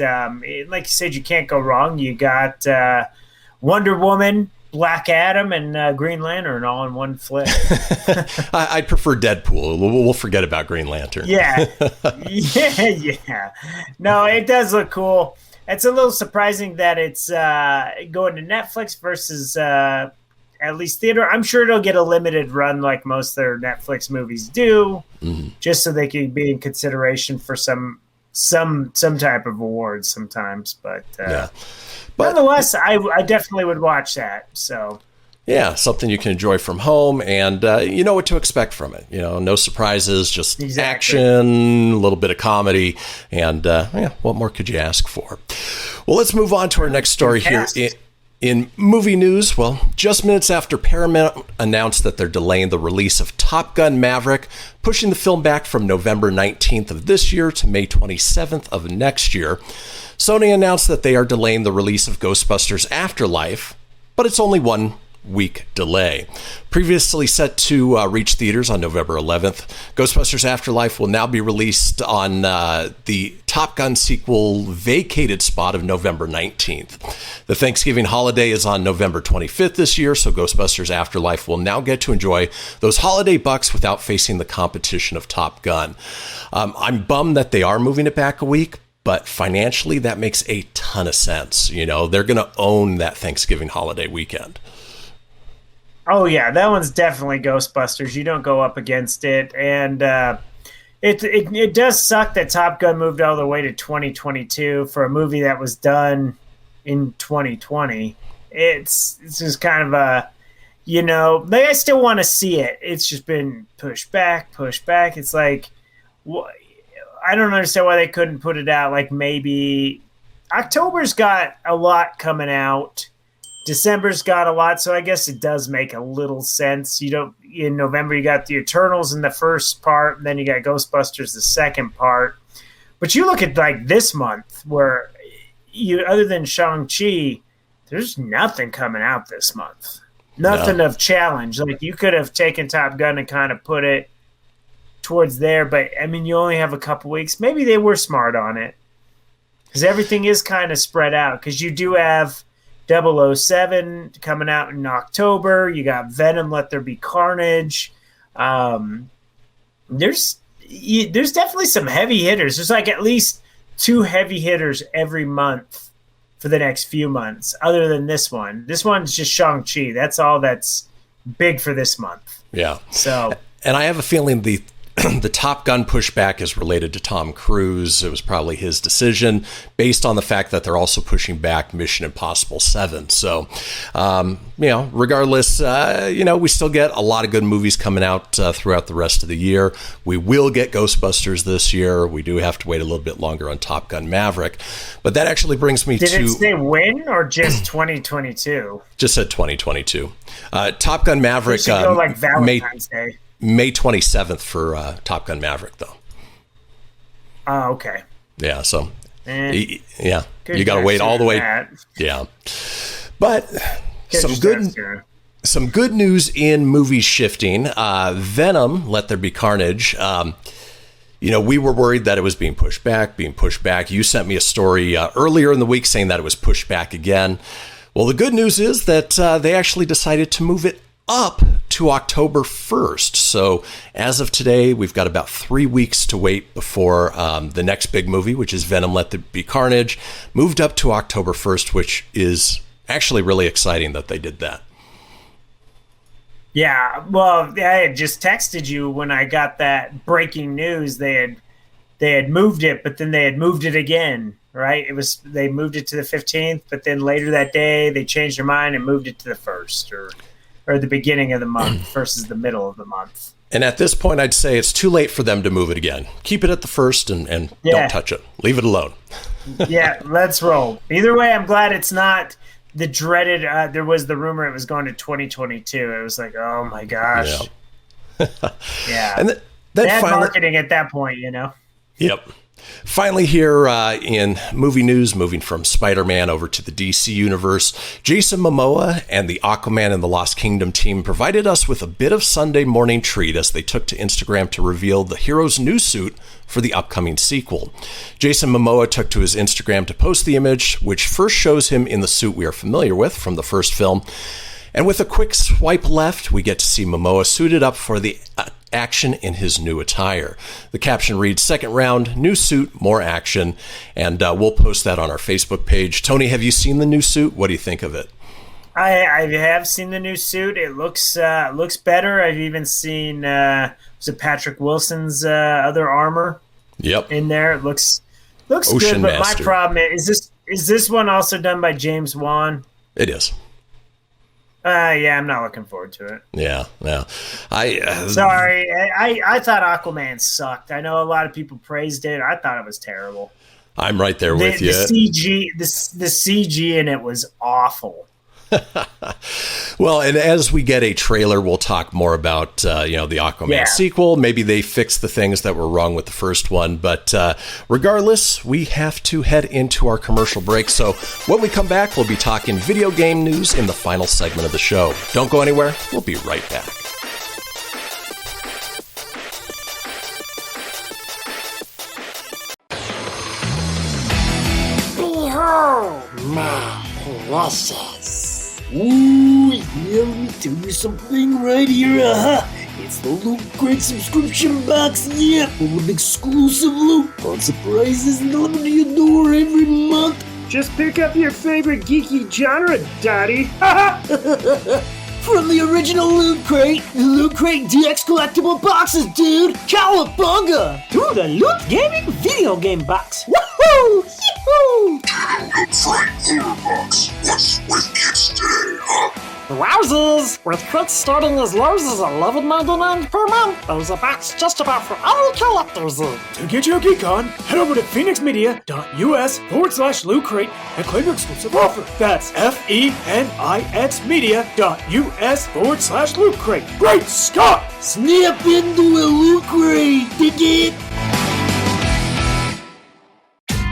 Speaker 3: Like you said, you can't go wrong. You got Wonder Woman, Black Adam, and Green Lantern all in one flick.
Speaker 1: I'd prefer Deadpool. We'll forget about Green Lantern.
Speaker 3: Yeah. No, it does look cool. It's a little surprising that it's going to Netflix versus at least theater. I'm sure it'll get a limited run like most of their Netflix movies do, just so they can be in consideration for some type of awards sometimes. But nonetheless, I definitely would watch that. So.
Speaker 1: Yeah, something you can enjoy from home, and you know what to expect from it. No surprises, just action, a little bit of comedy, and what more could you ask for? Well, let's move on to our next story here in movie news. Well, just minutes after Paramount announced that they're delaying the release of Top Gun Maverick, pushing the film back from November 19th of this year to May 27th of next year, Sony announced that they are delaying the release of Ghostbusters Afterlife, but it's only 1 week delay. Previously set to reach theaters on November 11th, Ghostbusters Afterlife will now be released on the Top Gun sequel vacated spot of November 19th. The Thanksgiving holiday is on November 25th this year, so Ghostbusters Afterlife will now get to enjoy those holiday bucks without facing the competition of Top Gun. I'm bummed that they are moving it back a week, but financially that makes a ton of sense. They're going to own that Thanksgiving holiday weekend.
Speaker 3: Oh, yeah, that one's definitely Ghostbusters. You don't go up against it. And it does suck that Top Gun moved all the way to 2022 for a movie that was done in 2020. It's just kind of a, I still want to see it. It's just been pushed back. It's like, I don't understand why they couldn't put it out. Like maybe October's got a lot coming out. December's got a lot, so I guess it does make a little sense. In November you got the Eternals in the first part, and then you got Ghostbusters the second part. But you look at like this month, where other than Shang-Chi, there's nothing coming out this month. Nothing of challenge. Like you could have taken Top Gun and kind of put it towards there, but I mean you only have a couple weeks. Maybe they were smart on it because everything is kind of spread out. Because you do have 007 coming out in October. You got Venom, Let There Be Carnage. There's definitely some heavy hitters. There's like at least 2 heavy hitters every month for the next few months, other than this one. This one's just Shang-Chi. That's all that's big for this month.
Speaker 1: Yeah.
Speaker 3: So,
Speaker 1: and I have a feeling the Top Gun pushback is related to Tom Cruise. It was probably his decision based on the fact that they're also pushing back Mission Impossible 7. So, regardless, we still get a lot of good movies coming out throughout the rest of the year. We will get Ghostbusters this year. We do have to wait a little bit longer on Top Gun Maverick. But that actually brings me to...
Speaker 3: Did it say when or just 2022?
Speaker 1: Just said 2022. Top Gun Maverick...
Speaker 3: go like Valentine's Day.
Speaker 1: May 27th for Top Gun Maverick, though.
Speaker 3: Oh, okay.
Speaker 1: Yeah, so, you got to wait all the way. Yeah. But some good news in movie shifting. Venom, Let There Be Carnage. We were worried that it was being pushed back. You sent me a story earlier in the week saying that it was pushed back again. Well, the good news is that they actually decided to move it up to October 1st. So as of today, we've got about 3 weeks to wait before the next big movie, which is Venom, Let There Be Carnage, moved up to October 1st, which is actually really exciting that they did that.
Speaker 3: Yeah, well, I had just texted you when I got that breaking news. They had moved it, but then they had moved it again, right? They moved it to the 15th, but then later that day they changed their mind and moved it to the 1st or the beginning of the month versus the middle of the month.
Speaker 1: And at this point, I'd say it's too late for them to move it again. Keep it at the 1st and don't touch it. Leave it alone.
Speaker 3: Yeah, let's roll. Either way, I'm glad it's not the dreaded. There was the rumor it was going to 2022. It was like, oh my gosh. Yeah.
Speaker 1: And
Speaker 3: bad marketing at that point,
Speaker 1: Yep. Finally here in movie news, moving from Spider-Man over to the DC universe, Jason Momoa and the Aquaman and the Lost Kingdom team provided us with a bit of Sunday morning treat as they took to Instagram to reveal the hero's new suit for the upcoming sequel. Jason Momoa took to his Instagram to post the image, which first shows him in the suit we are familiar with from the first film. And with a quick swipe left, we get to see Momoa suited up for the action in his new attire. The caption reads, "Second round, new suit, more action." And we'll post that on our Facebook page. Tony, have you seen the new suit? What do you think of it?
Speaker 3: I have seen the new suit. It looks better. I've even seen was it Patrick Wilson's other armor?
Speaker 1: Yep.
Speaker 3: In there. It looks
Speaker 1: Ocean
Speaker 3: good, but
Speaker 1: Master.
Speaker 3: my problem is this one also done by James Wan?
Speaker 1: It is.
Speaker 3: Yeah, I'm not looking forward to it.
Speaker 1: Yeah.
Speaker 3: Sorry, I thought Aquaman sucked. I know a lot of people praised it. I thought it was terrible.
Speaker 1: I'm right there with you.
Speaker 3: The CG in it was awful.
Speaker 1: Well, and as we get a trailer, we'll talk more about the Aquaman sequel. Maybe they fixed the things that were wrong with the first one. But regardless, we have to head into our commercial break. So when we come back, we'll be talking video game news in the final segment of the show. Don't go anywhere. We'll be right back.
Speaker 13: Behold my process. Ooh, yeah, let me tell you something right here. It's the Loot Crate subscription box, full of exclusive loot, fun surprises delivered to your door every month.
Speaker 11: Just pick up your favorite geeky genre, Daddy.
Speaker 13: From the original Loot Crate, the Loot Crate DX collectible boxes, dude! Cowabunga!
Speaker 11: To the Loot Gaming video game box.
Speaker 13: Woohoo! Yee-hoo!
Speaker 14: box. What's with kids today, huh?
Speaker 11: Wowzers! With crits starting as low as $11.99 per month, there's a box just about for all collectors.
Speaker 15: To get your geek on, head over to phoenixmedia.us/Loot Crate and claim your exclusive offer. That's FENIXmedia.us/Loot Crate. Great Scott!
Speaker 13: Snap into a Loot Crate, dig it?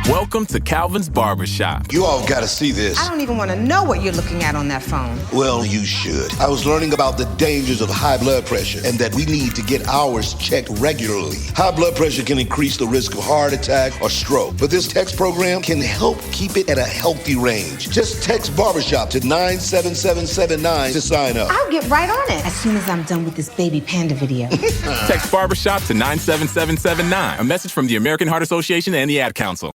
Speaker 16: Welcome to Calvin's Barbershop.
Speaker 17: You all gotta see this.
Speaker 18: I don't even want to know what you're looking at on that phone.
Speaker 17: Well, you should. I was learning about the dangers of high blood pressure and that we need to get ours checked regularly. High blood pressure can increase the risk of heart attack or stroke, but this text program can help keep it at a healthy range. Just text barbershop to 97779 to sign up.
Speaker 18: I'll get right on it as soon as I'm done with this baby panda video.
Speaker 16: Text barbershop to 97779. A message from the American Heart Association and the Ad Council.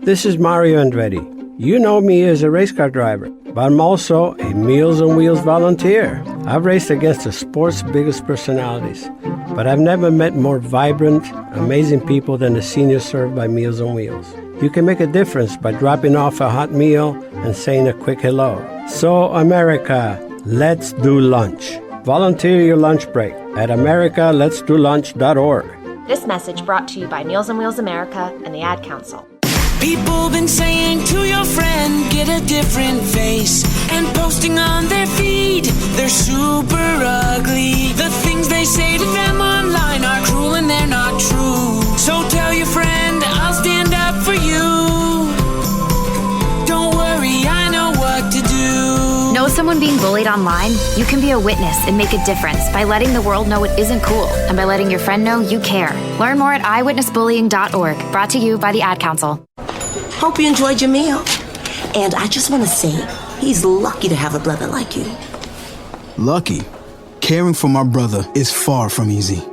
Speaker 27: This is Mario Andretti. You know me as a race car driver, but I'm also a Meals on Wheels volunteer. I've raced against the sport's biggest personalities, but I've never met more vibrant, amazing people than the seniors served by Meals on Wheels. You can make a difference by dropping off a hot meal and saying a quick hello. So, America, let's do lunch. Volunteer your lunch break at americaletsdolunch.org.
Speaker 28: This message brought to you by Meals on Wheels America and the Ad Council.
Speaker 29: People been saying to your friend, get a different face, and posting on their feed, they're super ugly. The things they say to them online are cruel and they're not true. So tell your friend, I'll stand up for you. Don't worry, I know what to do.
Speaker 28: Know someone being bullied online? You can be a witness and make a difference by letting the world know it isn't cool and by letting your friend know you care. Learn more at eyewitnessbullying.org. Brought to you by the Ad Council.
Speaker 19: Hope you enjoyed your meal. And I just want to say, he's lucky to have a brother like you.
Speaker 20: Lucky? Caring for my brother is far from easy.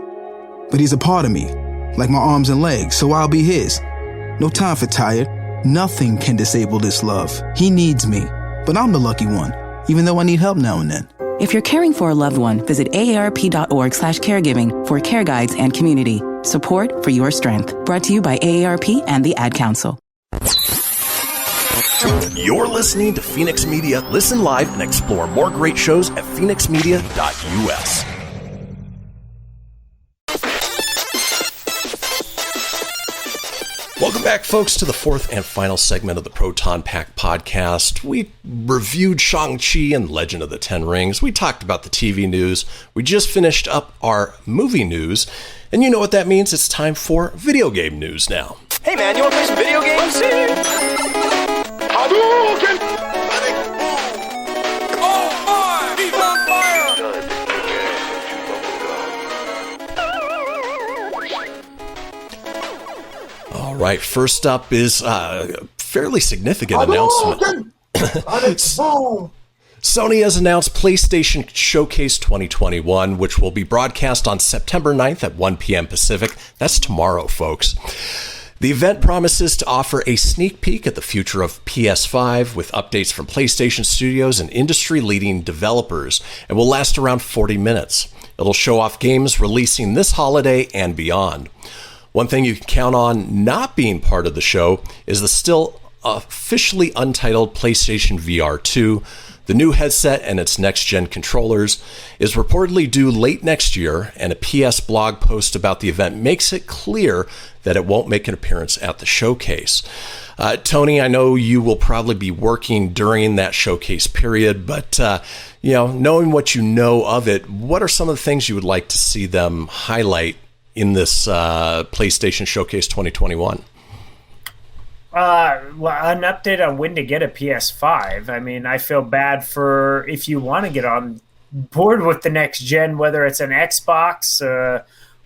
Speaker 20: But he's a part of me, like my arms and legs, so I'll be his. No time for tired. Nothing can disable this love. He needs me, but I'm the lucky one, even though I need help now and then.
Speaker 21: If you're caring for a loved one, visit aarp.org/caregiving for care guides and community. Support for your strength. Brought to you by AARP and the Ad Council.
Speaker 1: You're listening to Fenix Media. Listen live and explore more great shows at phoenixmedia.us. Welcome back, folks, to the fourth and final segment of the Proton Pack podcast. We reviewed Shang-Chi and Legend of the Ten Rings. We talked about the TV news. We just finished up our movie news. And you know what that means. It's time for video game news now.
Speaker 2: Hey, man, you want to play some video games? Hadouken! Oh, boy! He's on fire!
Speaker 1: All right, first up is a fairly significant announcement. Sony has announced PlayStation Showcase 2021, which will be broadcast on September 9th at 1 p.m. Pacific. That's tomorrow, folks. The event promises to offer a sneak peek at the future of PS5 with updates from PlayStation Studios and industry-leading developers, and will last around 40 minutes. It'll show off games releasing this holiday and beyond. One thing you can count on not being part of the show is the still officially untitled PlayStation VR 2. The new headset and its next-gen controllers is reportedly due late next year, and a PS blog post about the event makes it clear that it won't make an appearance at the showcase. Tony, I know you will probably be working during that showcase period, but knowing what you know of it, what are some of the things you would like to see them highlight in this PlayStation Showcase 2021?
Speaker 3: Well, an update on when to get a PS5. I mean, I feel bad for if you want to get on board with the next gen, whether it's an Xbox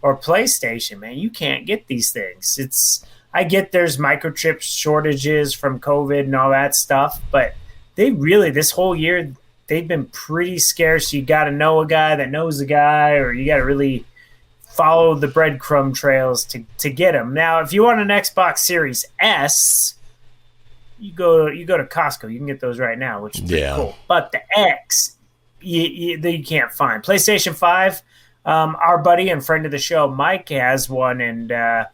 Speaker 3: or PlayStation, man, you can't get these things. I get there's microchip shortages from COVID and all that stuff, but this whole year, they've been pretty scarce. You got to know a guy that knows a guy, or you got to really follow the breadcrumb trails to get them. Now, if you want an Xbox Series S, you go to Costco. You can get those right now, which is pretty cool. But the X, you can't find. PlayStation 5, our buddy and friend of the show, Mike, has one and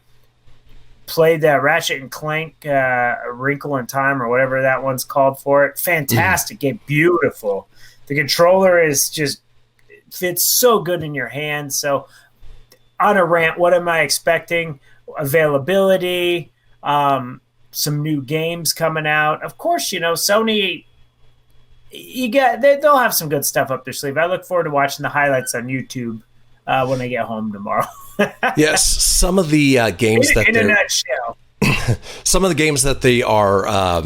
Speaker 3: played the Ratchet and Clank A Wrinkle in Time or whatever that one's called for it. Fantastic game, beautiful. The controller fits so good in your hand. So on a rant, what am I expecting? Availability, some new games coming out. Of course, Sony, they'll have some good stuff up their sleeve. I look forward to watching the highlights on YouTube when I get home tomorrow.
Speaker 1: Yes, some of the games
Speaker 3: in a nutshell.
Speaker 1: Some of the games that they are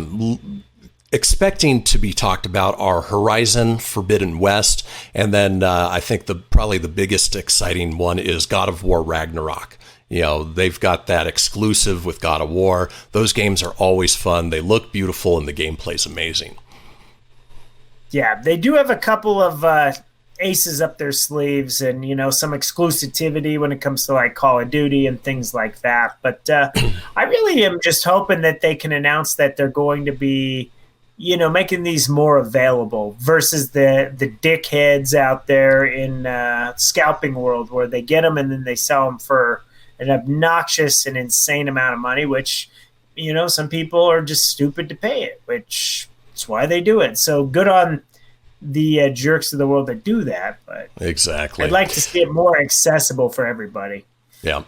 Speaker 1: expecting to be talked about are Horizon Forbidden West, and then I think probably the biggest exciting one is God of War Ragnarok. They've got that exclusive with God of War. Those games are always fun. They look beautiful, and the gameplay's amazing.
Speaker 3: Yeah, they do have a couple of aces up their sleeves, and some exclusivity when it comes to like Call of Duty and things like that. But I really am just hoping that they can announce that they're going to be making these more available versus the dickheads out there in scalping world where they get them and then they sell them for an obnoxious and insane amount of money, which, some people are just stupid to pay it, which is why they do it. So good on the jerks of the world that do that. But
Speaker 1: exactly,
Speaker 3: I'd like to see it more accessible for everybody.
Speaker 1: Yeah.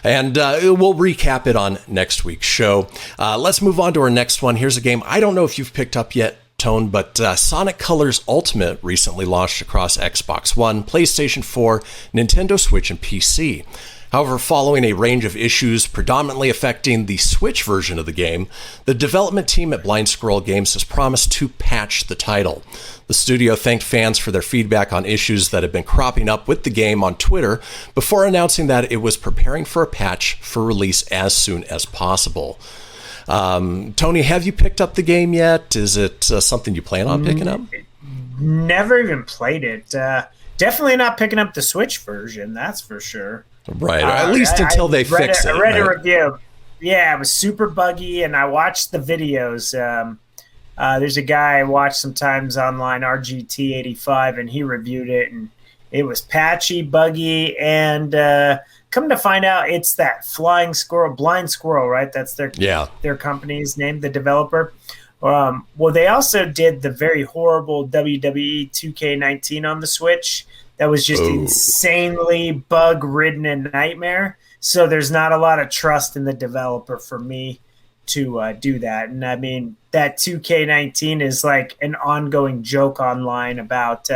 Speaker 1: And we'll recap it on next week's show. Let's move on to our next one. Here's a game I don't know if you've picked up yet, Tone, but Sonic Colors Ultimate recently launched across Xbox One, PlayStation 4, Nintendo Switch, and PC. However, following a range of issues predominantly affecting the Switch version of the game, the development team at Blind Squirrel Games has promised to patch the title. The studio thanked fans for their feedback on issues that have been cropping up with the game on Twitter before announcing that it was preparing for a patch for release as soon as possible. Tony, have you picked up the game yet? Is it something you plan on picking up?
Speaker 3: Never even played it. Definitely not picking up the Switch version, that's for sure.
Speaker 1: Right, or at least until they fix it.
Speaker 3: I read a review. Yeah, it was super buggy, and I watched the videos. There's a guy I watch sometimes online, RGT85, and he reviewed it, and it was patchy, buggy, and come to find out, it's that Blind Squirrel, right? That's their company's name, the developer. Well, they also did the very horrible WWE 2K19 on the Switch. That was just insanely bug-ridden and nightmare. So there's not a lot of trust in the developer for me to do that. And I mean, that 2K19 is like an ongoing joke online about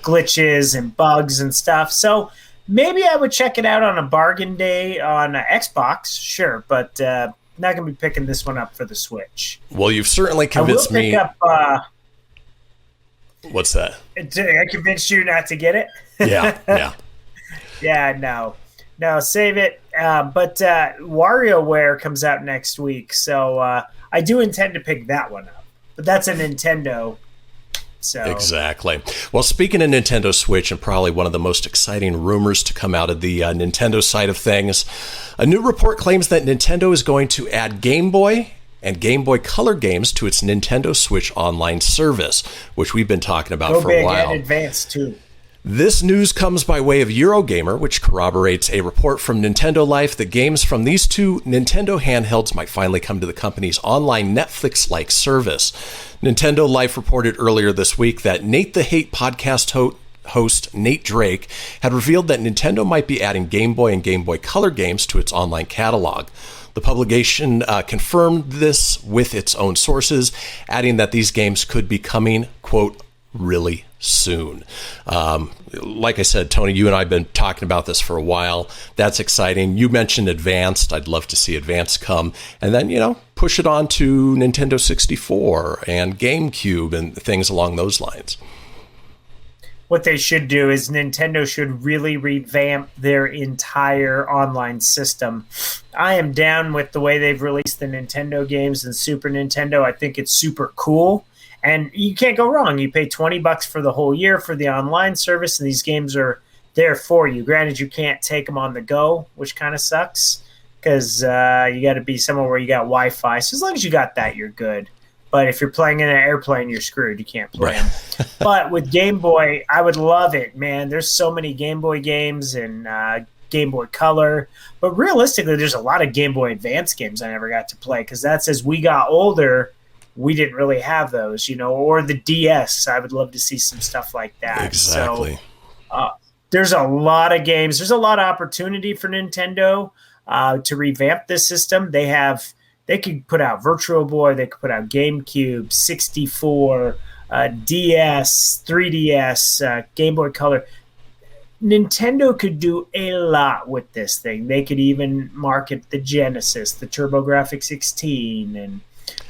Speaker 3: glitches and bugs and stuff. So maybe I would check it out on a bargain day on Xbox, sure, but not going to be picking this one up for the Switch.
Speaker 1: Well, you've certainly convinced me.
Speaker 3: I will pick up.
Speaker 1: What's that?
Speaker 3: I convinced you not to get it?
Speaker 1: Yeah.
Speaker 3: Yeah, no, save it. But WarioWare comes out next week, so I do intend to pick that one up. But that's a Nintendo. So.
Speaker 1: Exactly. Well, speaking of Nintendo Switch, and probably one of the most exciting rumors to come out of the Nintendo side of things, a new report claims that Nintendo is going to add Game Boy and Game Boy Color games to its Nintendo Switch online service, which we've been talking about for a while.
Speaker 3: Go big and advance, too.
Speaker 1: This news comes by way of Eurogamer, which corroborates a report from Nintendo Life that games from these two Nintendo handhelds might finally come to the company's online Netflix-like service. Nintendo Life reported earlier this week that Nate the Hate podcast host Nate Drake had revealed that Nintendo might be adding Game Boy and Game Boy Color games to its online catalog. The publication confirmed this with its own sources, adding that these games could be coming, quote, really soon. Like I said, Tony, you and I have been talking about this for a while. That's exciting. You mentioned Advanced. I'd love to see Advanced come. And then, push it on to Nintendo 64 and GameCube and things along those lines.
Speaker 3: What they should do is Nintendo should really revamp their entire online system. I am down with the way they've released the Nintendo games and Super Nintendo. I think it's super cool. And you can't go wrong. You pay $20 for the whole year for the online service, and these games are there for you. Granted, you can't take them on the go, which kind of sucks because you got to be somewhere where you got Wi-Fi. So as long as you got that, you're good. But if you're playing in an airplane, you're screwed. You can't play them. But with Game Boy, I would love it, man. There's so many Game Boy games and Game Boy Color. But realistically, there's a lot of Game Boy Advance games I never got to play because that's as we got older, we didn't really have those, or the DS. I would love to see some stuff like that.
Speaker 1: Exactly.
Speaker 3: So there's a lot of games. There's a lot of opportunity for Nintendo to revamp this system. They could put out Virtual Boy. They could put out GameCube, 64, DS, 3DS, Game Boy Color. Nintendo could do a lot with this thing. They could even market the Genesis, the TurboGrafx 16, and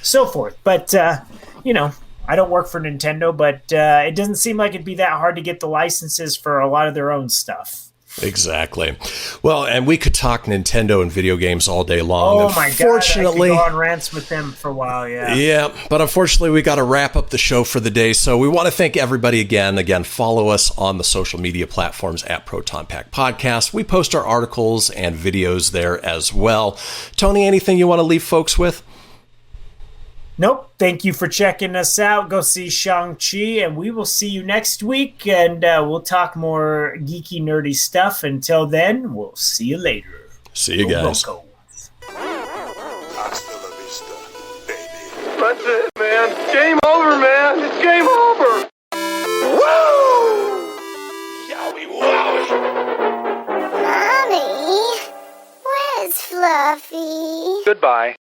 Speaker 3: so forth. But, I don't work for Nintendo, but it doesn't seem like it'd be that hard to get the licenses for a lot of their own stuff.
Speaker 1: Exactly. Well, and we could talk Nintendo and video games all day long.
Speaker 3: Oh my God, I could go on rants with them for a while, yeah.
Speaker 1: Yeah, but unfortunately we got to wrap up the show for the day. So we want to thank everybody again. Again, follow us on the social media platforms at Proton Pack Podcast. We post our articles and videos there as well. Tony, anything you want to leave folks with?
Speaker 3: Nope. Thank you for checking us out. Go see Shang-Chi, and we will see you next week, and we'll talk more geeky, nerdy stuff. Until then, we'll see you later.
Speaker 1: See you guys.
Speaker 2: That's it, man. Game over, man. It's game over. Woo! Yowie wowie.
Speaker 4: Mommy, where's Fluffy?
Speaker 2: Goodbye.